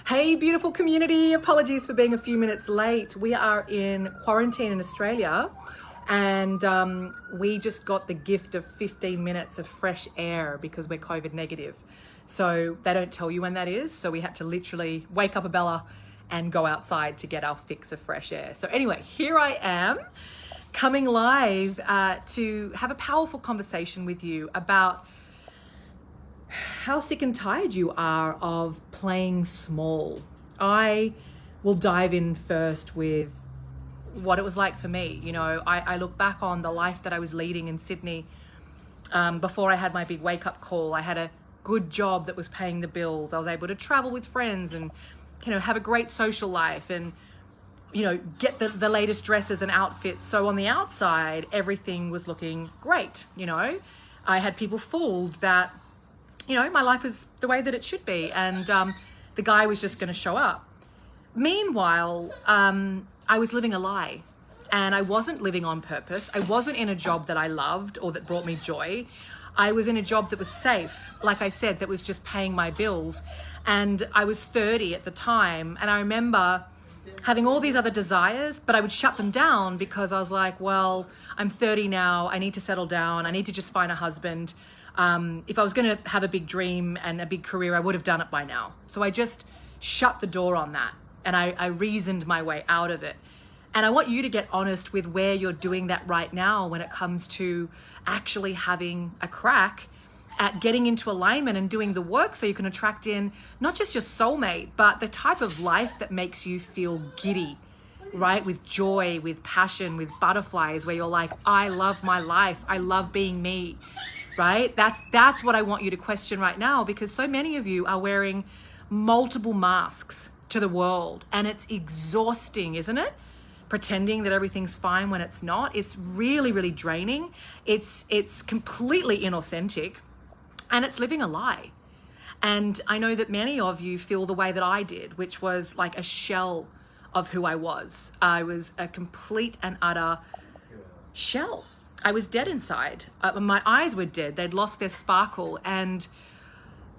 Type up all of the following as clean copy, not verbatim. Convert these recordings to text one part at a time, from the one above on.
Hey, beautiful community. Apologies for being a few minutes late. We are in quarantine in Australia and we just got the gift of 15 minutes of fresh air because we're COVID negative. So they don't tell you when that is. So we had to literally wake up a Bella and go outside to get our fix of fresh air. So anyway, here I am coming live to have a powerful conversation with you about how sick and tired you are of playing small. I will dive in first with what it was like for me. You know, I look back on the life that I was leading in Sydney before I had my big wake-up call. I had a good job that was paying the bills. I was able to travel with friends and, you know, have a great social life and, you know, get the latest dresses and outfits. So on the outside, everything was looking great, you know. I had people fooled that, you know, my life is the way that it should be. And the guy was just going to show up. Meanwhile, I was living a lie and I wasn't living on purpose. I wasn't in a job that I loved or that brought me joy. I was in a job that was safe, like I said, that was just paying my bills. And I was 30 at the time. And I remember having all these other desires, but I would shut them down because I was like, well, I'm 30 now. I need to settle down. I need to just find a husband. If I was going to have a big dream and a big career, I would have done it by now. So I just shut the door on that and I reasoned my way out of it. And I want you to get honest with where you're doing that right now when it comes to actually having a crack at getting into alignment and doing the work so you can attract in not just your soulmate, but the type of life that makes you feel giddy, right? With joy, with passion, with butterflies, where you're like, I love my life. I love being me. Right? That's what I want you to question right now, because so many of you are wearing multiple masks to the world and it's exhausting, isn't it? Pretending that everything's fine when it's not. It's really, really draining. It's completely inauthentic and it's living a lie. And I know that many of you feel the way that I did, which was like a shell of who I was. I was a complete and utter shell. I was dead inside. My eyes were dead. They'd lost their sparkle. And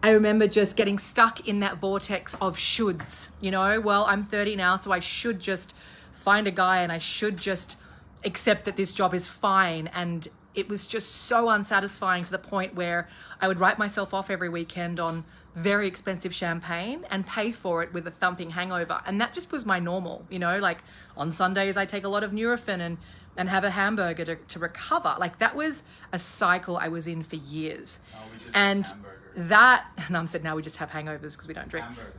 I remember just getting stuck in that vortex of shoulds. You know, well, I'm 30 now, so I should just find a guy and I should just accept that this job is fine. And it was just so unsatisfying to the point where I would write myself off every weekend on very expensive champagne and pay for it with a thumping hangover. And that just was my normal, you know, like on Sundays I take a lot of Nurofen and have a hamburger to recover. Like that was a cycle I was in for years. And now I'm saying now we just have hangovers because we don't drink. Hamburgers.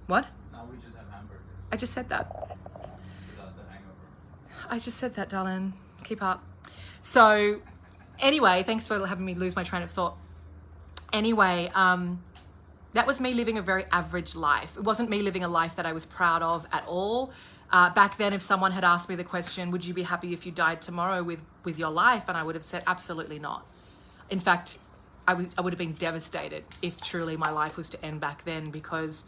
What? Now we just have hamburgers. I just said that. Without the hangover. I just said that, darling. Keep up. So anyway, thanks for having me lose my train of thought. Anyway, that was me living a very average life. It wasn't me living a life that I was proud of at all. Back then, if someone had asked me the question, would you be happy if you died tomorrow with your life? And I would have said, absolutely not. In fact, I would have been devastated if truly my life was to end back then, because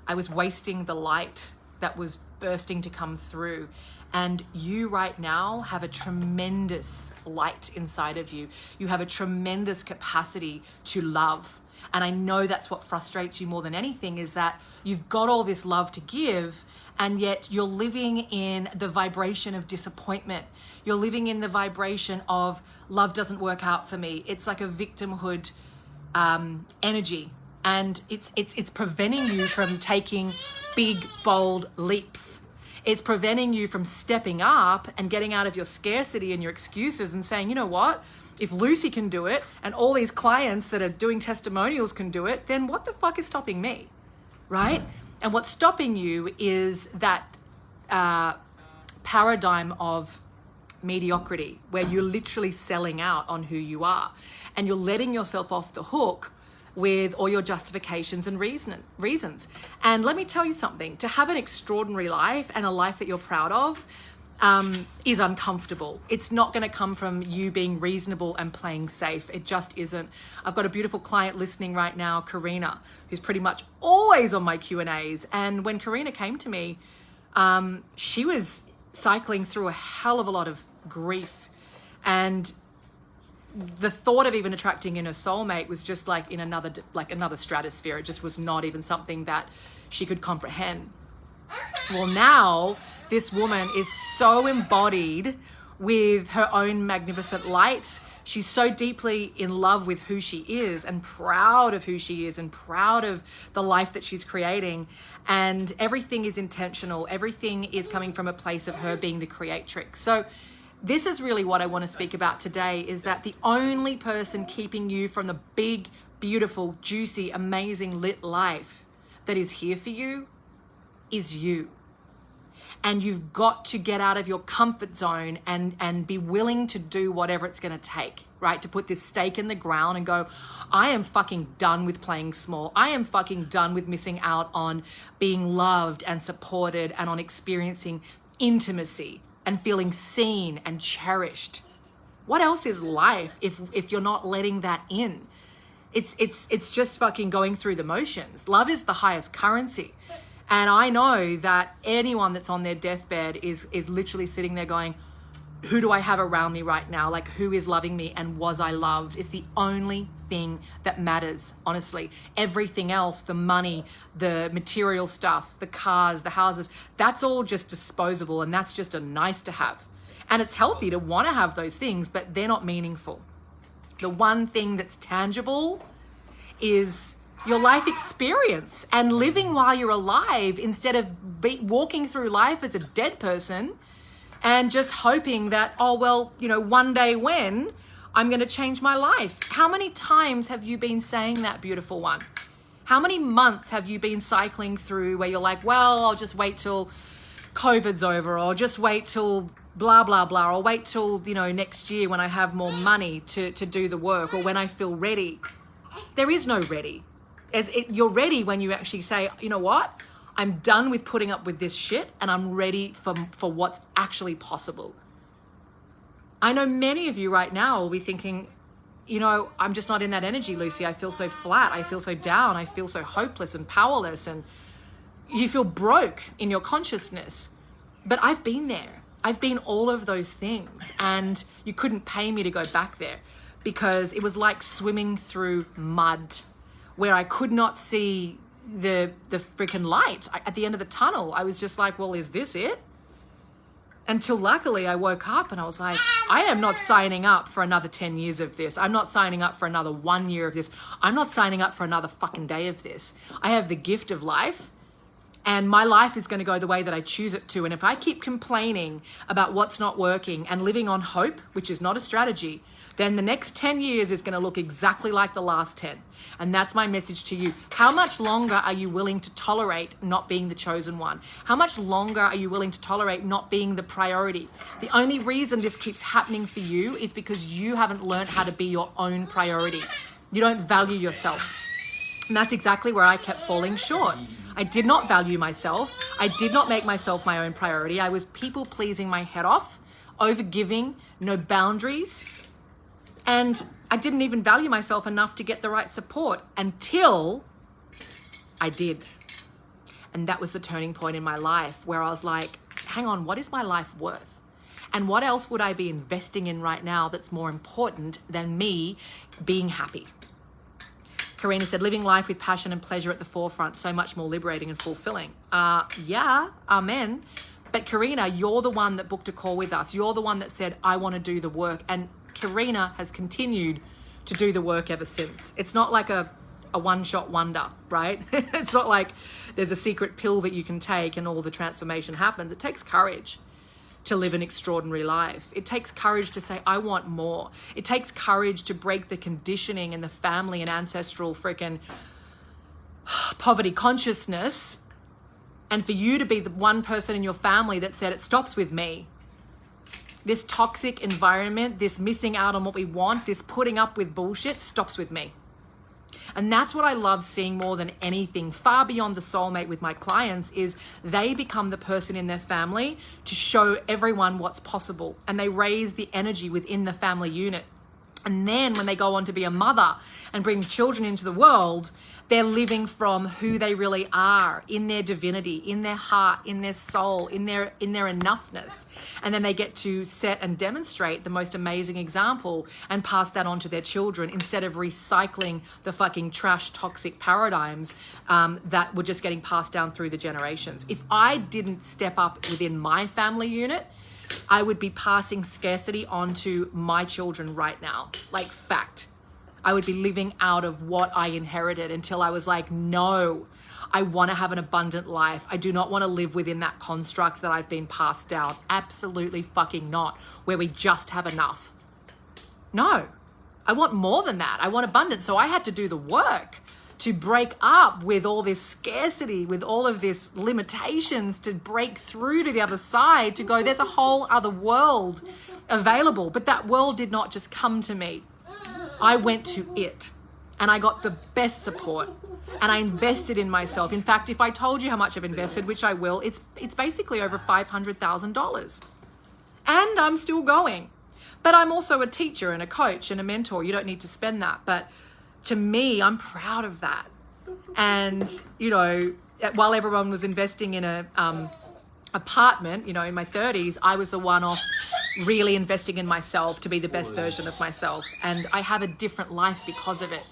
I was wasting the light that was bursting to come through. And you right now have a tremendous light inside of you. You have a tremendous capacity to love. And I know that's what frustrates you more than anything, is that you've got all this love to give and yet you're living in the vibration of disappointment. You're living in the vibration of love doesn't work out for me. It's like a victimhood energy, and it's preventing you from taking big, bold leaps. It's preventing you from stepping up and getting out of your scarcity and your excuses and saying, you know what? If Lucy can do it and all these clients that are doing testimonials can do it, then what the fuck is stopping me, right? And what's stopping you is that paradigm of mediocrity, where you're literally selling out on who you are and you're letting yourself off the hook with all your justifications and reasons. And let me tell you something, to have an extraordinary life and a life that you're proud of is uncomfortable. It's not going to come from you being reasonable and playing safe. It just isn't. I've got a beautiful client listening right now, Karina, who's pretty much always on my Q&As. And when Karina came to me, she was cycling through a hell of a lot of grief. And the thought of even attracting in her soulmate was just like in another stratosphere. It just was not even something that she could comprehend. Well, now this woman is so embodied with her own magnificent light. She's so deeply in love with who she is and proud of who she is and proud of the life that she's creating. And everything is intentional. Everything is coming from a place of her being the creatrix. So this is really what I want to speak about today, is that the only person keeping you from the big, beautiful, juicy, amazing lit life that is here for you is you. And you've got to get out of your comfort zone and be willing to do whatever it's going to take, right? To put this stake in the ground and go, I am fucking done with playing small. I am fucking done with missing out on being loved and supported and on experiencing intimacy and feeling seen and cherished. What else is life if you're not letting that in? It's just fucking going through the motions. Love is the highest currency. And I know that anyone that's on their deathbed is literally sitting there going, who do I have around me right now? Like, who is loving me and was I loved? It's the only thing that matters, honestly. Everything else, the money, the material stuff, the cars, the houses, that's all just disposable and that's just a nice to have. And it's healthy to want to have those things, but they're not meaningful. The one thing that's tangible is your life experience and living while you're alive instead of walking through life as a dead person and just hoping that, oh, well, you know, one day when I'm going to change my life. How many times have you been saying that, beautiful one? How many months have you been cycling through where you're like, well, I'll just wait till COVID's over, or just wait till blah, blah, blah, or wait till, you know, next year when I have more money to do the work, or when I feel ready. There is no ready. You're ready when you actually say, you know what? I'm done with putting up with this shit and I'm ready for what's actually possible. I know many of you right now will be thinking, you know, I'm just not in that energy, Lucy. I feel so flat. I feel so down. I feel so hopeless and powerless. And you feel broke in your consciousness. But I've been there. I've been all of those things. And you couldn't pay me to go back there because it was like swimming through mud, where I could not see the freaking light at the end of the tunnel. I was just like, well, is this it? Until luckily I woke up and I was like, I am not signing up for another 10 years of this. I'm not signing up for another 1 year of this. I'm not signing up for another fucking day of this. I have the gift of life and my life is going to go the way that I choose it to. And if I keep complaining about what's not working and living on hope, which is not a strategy, then the next 10 years is going to look exactly like the last 10. And that's my message to you. How much longer are you willing to tolerate not being the chosen one? How much longer are you willing to tolerate not being the priority? The only reason this keeps happening for you is because you haven't learned how to be your own priority. You don't value yourself. And that's exactly where I kept falling short. I did not value myself. I did not make myself my own priority. I was people pleasing my head off, over giving, no boundaries. And I didn't even value myself enough to get the right support until I did. And that was the turning point in my life where I was like, hang on, what is my life worth? And what else would I be investing in right now that's more important than me being happy? Karina said, living life with passion and pleasure at the forefront, so much more liberating and fulfilling. Yeah, amen. But Karina, you're the one that booked a call with us. You're the one that said, I want to do the work. And Karina has continued to do the work ever since. It's not like a one-shot wonder, right? It's not like there's a secret pill that you can take and all the transformation happens. It takes courage to live an extraordinary life. It takes courage to say, I want more. It takes courage to break the conditioning and the family and ancestral freaking poverty consciousness, and for you to be the one person in your family that said, it stops with me. This toxic environment, this missing out on what we want, this putting up with bullshit stops with me. And that's what I love seeing more than anything, far beyond the soulmate with my clients, is they become the person in their family to show everyone what's possible. And they raise the energy within the family unit. And then when they go on to be a mother and bring children into the world, they're living from who they really are, in their divinity, in their heart, in their soul, in their enoughness. And then they get to set and demonstrate the most amazing example and pass that on to their children instead of recycling the fucking trash, toxic paradigms that were just getting passed down through the generations. If I didn't step up within my family unit, I would be passing scarcity onto my children right now. Like, fact. I would be living out of what I inherited until I was like, no, I want to have an abundant life. I do not want to live within that construct that I've been passed down. Absolutely fucking not, where we just have enough. No, I want more than that. I want abundance. So I had to do the work to break up with all this scarcity, with all of this limitations, to break through to the other side, to go, there's a whole other world available. But that world did not just come to me. I went to it and I got the best support and I invested in myself. In fact, if I told you how much I've invested, which I will, it's basically over $500,000. And I'm still going. But I'm also a teacher and a coach and a mentor. You don't need to spend that. But to me, I'm proud of that. And, you know, while everyone was investing in a apartment, you know, in my 30s, I was the one off really investing in myself to be the best version of myself. And I have a different life because of it.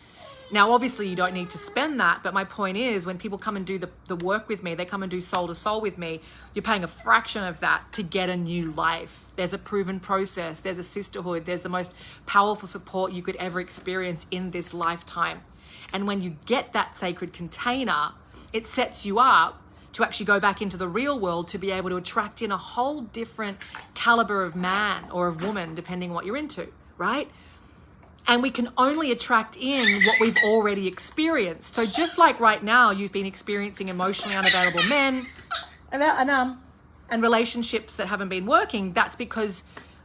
Now, obviously, you don't need to spend that. But my point is, when people come and do the work with me, they come and do soul to soul with me, you're paying a fraction of that to get a new life. There's a proven process. There's a sisterhood. There's the most powerful support you could ever experience in this lifetime. And when you get that sacred container, it sets you up to actually go back into the real world to be able to attract in a whole different caliber of man or of woman, depending on what you're into, right? And we can only attract in what we've already experienced. So just like right now, you've been experiencing emotionally unavailable men and relationships that haven't been working, that's because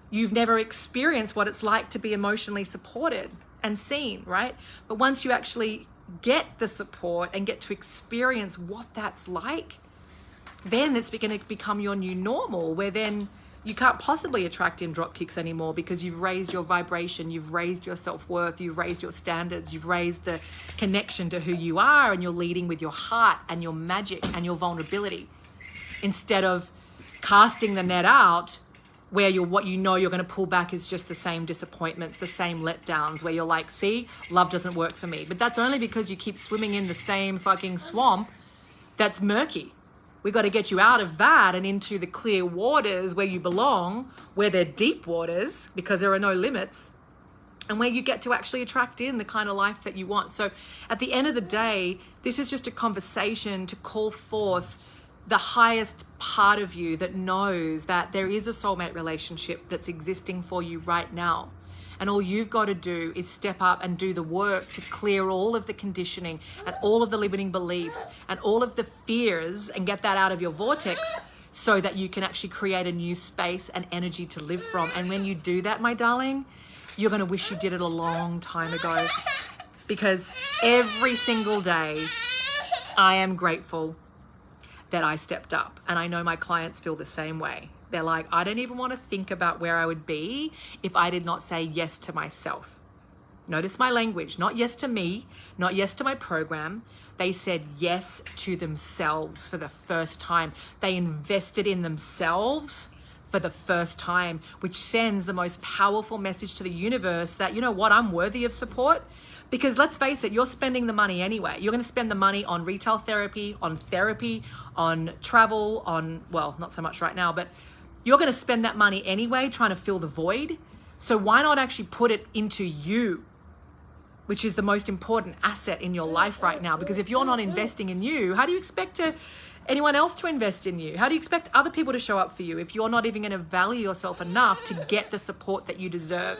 you've never experienced what it's like to be emotionally supported and seen, right? But once you actually get the support and get to experience what that's like, then it's going to become your new normal, where then you can't possibly attract in drop kicks anymore because you've raised your vibration, you've raised your self-worth, you've raised your standards, you've raised the connection to who you are, and you're leading with your heart and your magic and your vulnerability, instead of casting the net out where what you know you're going to pull back is just the same disappointments, the same letdowns, where you're like, see, love doesn't work for me. But that's only because you keep swimming in the same fucking swamp that's murky. We got to get you out of that and into the clear waters where you belong, where they're deep waters because there are no limits, and where you get to actually attract in the kind of life that you want. So at the end of the day, this is just a conversation to call forth the highest part of you that knows that there is a soulmate relationship that's existing for you right now. And all you've got to do is step up and do the work to clear all of the conditioning and all of the limiting beliefs and all of the fears and get that out of your vortex so that you can actually create a new space and energy to live from. And when you do that, my darling, you're going to wish you did it a long time ago, because every single day I am grateful that I stepped up. And I know my clients feel the same way. They're like, I don't even want to think about where I would be if I did not say yes to myself. Notice my language, not yes to me, not yes to my program. They said yes to themselves for the first time. They invested in themselves for the first time, which sends the most powerful message to the universe that, you know what, I'm worthy of support. Because let's face it, you're spending the money anyway. You're going to spend the money on retail therapy, on travel, well, not so much right now, but you're going to spend that money anyway trying to fill the void. So why not actually put it into you, which is the most important asset in your life right now? Because if you're not investing in you, how do you expect anyone else to invest in you? How do you expect other people to show up for you if you're not even going to value yourself enough to get the support that you deserve?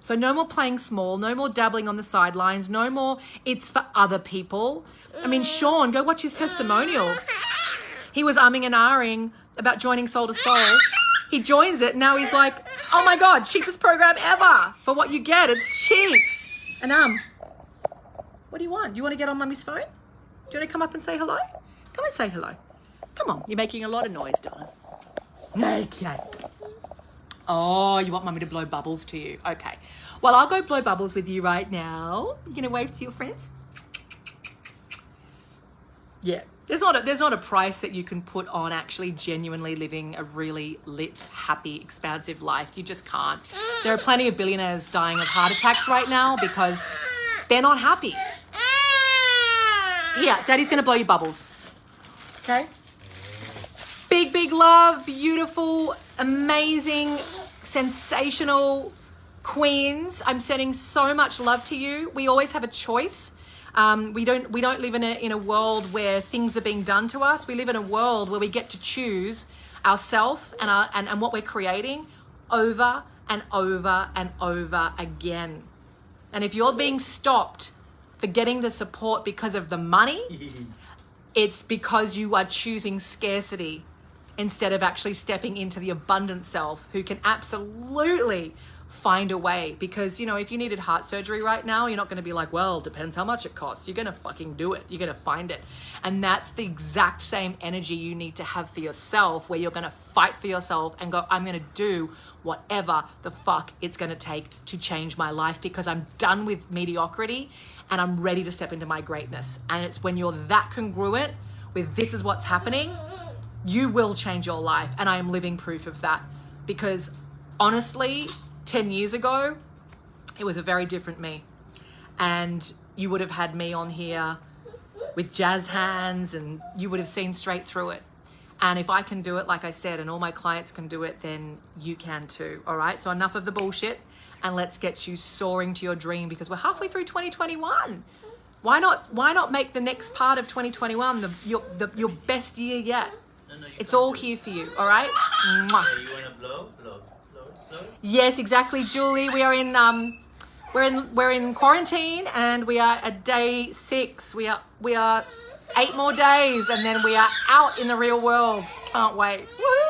So no more playing small, no more dabbling on the sidelines, no more it's for other people. I mean, Sean, go watch his testimonial. He was umming and ahhing about joining Soul to Soul. He joins it, and now he's like, oh my God, cheapest program ever. For what you get, it's cheap. And what do you want? You want to get on Mummy's phone? Do you want to come up and say hello? Come and say hello. Come on, you're making a lot of noise, darling. Okay. Oh, you want mummy to blow bubbles to you? Okay. Well, I'll go blow bubbles with you right now. You gonna wave to your friends? Yeah. There's not a price that you can put on actually genuinely living a really lit, happy, expansive life. You just can't. There are plenty of billionaires dying of heart attacks right now because they're not happy. Here, Daddy's gonna blow you bubbles. Okay? Big, big love, beautiful, amazing, sensational queens. I'm sending so much love to you. We always have a choice. We don't live in a world where things are being done to us. We live in a world where we get to choose ourselves and what we're creating over and over and over again. And if you're being stopped for getting the support because of the money, it's because you are choosing scarcity instead of actually stepping into the abundant self who can absolutely find a way. Because, you know, if you needed heart surgery right now, you're not going to be like, well, depends how much it costs. You're going to fucking do it. You're going to find it. And that's the exact same energy you need to have for yourself, where you're going to fight for yourself and go, I'm going to do whatever the fuck it's going to take to change my life, because I'm done with mediocrity and I'm ready to step into my greatness. And it's when you're that congruent with this is what's happening, you will change your life. And I am living proof of that, because honestly, 10 years ago, it was a very different me. And you would have had me on here with jazz hands and you would have seen straight through it. And if I can do it, like I said, and all my clients can do it, then you can too. All right. So enough of the bullshit and let's get you soaring to your dream, because we're halfway through 2021. Why not make the next part of 2021 your best year yet? No, it's all here for you. All right. Mwah. Yeah, you wanna blow? Yes, exactly, Julie. We are in we're in quarantine and we are at day 6. We are 8 more days and then we are out in the real world. Can't wait. Woo-hoo!